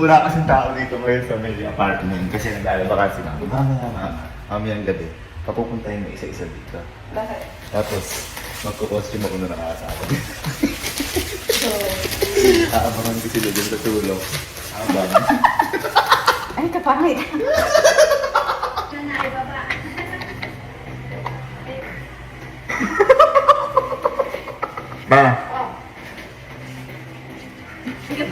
wala kasing tao dito ngayon sa may apartment kasi nag-alaba kasi na. Mamayang gabi, papupuntahin mo isa-isa dito. Bakit? Tapos, magkukostume ako na nakakasama. So, Aabangan ko sila dyan sa tulong. Abang. ay, kapangit. Ma! Oh. Sige,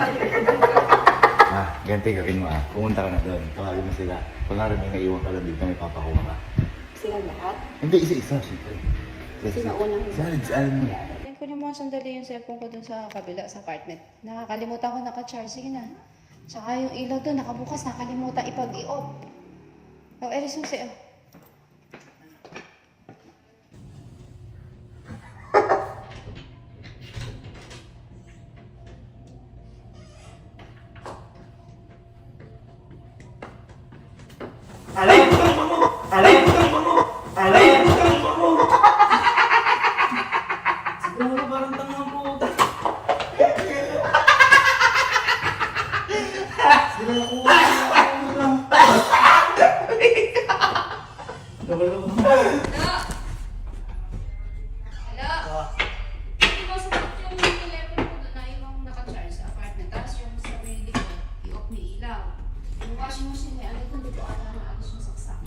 Ma, ganti gawin mo Pumunta ka na doon. Tawagin mo sila. Kunwari may naiwan ka lang dito, may papakuha ka. Sila lahat? Hindi, isa-isa, siyempre. Sino unang Saan mo? Yan ko naman sandali yung cellphone ko dun sa kabila, sa apartment. Nakakalimutan ko naka-charge. Sige na. Tsaka yung ilaw dun, nakabukas, nakalimutan ipag-i-off. Oh, eres yung siya. Siguro parang tangang puta. Sila na kuha. Hello? Hindi ko sagot yung telephone ko doon na yung naka-charge sa apartment. Tapos yung sa building ko, i-off mo yung ilaw. Yung washing machine may ano doon, dito ata na alis yung saksak.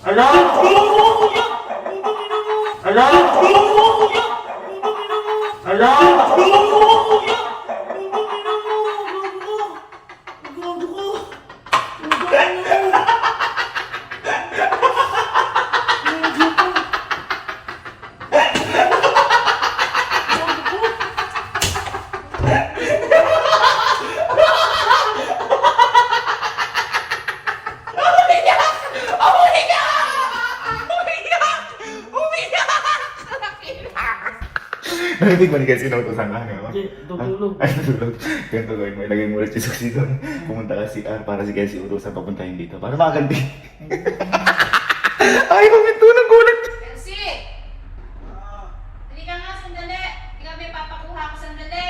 Ala! Ala! Ala! Narinig mo ni kasi nautosan ka, no? Hindi, tutulog. Ay, tutulog. Ganito gawin mo. Ilagay mo ulit si Susi doon. Pumunta ka para si Cassie utosan papuntahin dito. Para makaganti. Ay, huminto ng gulat. Elsie! Hindi ka nga, sandali! Hindi ka may papakuha ko, sandali!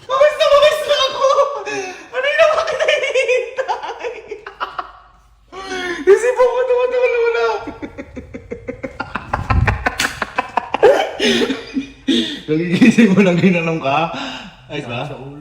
Mamis na ako! Ano yung naman kita hinihintay? Isipan ko naman wala. Nagigising mo nang ginanong ka? Ayos ba? Sa ulo.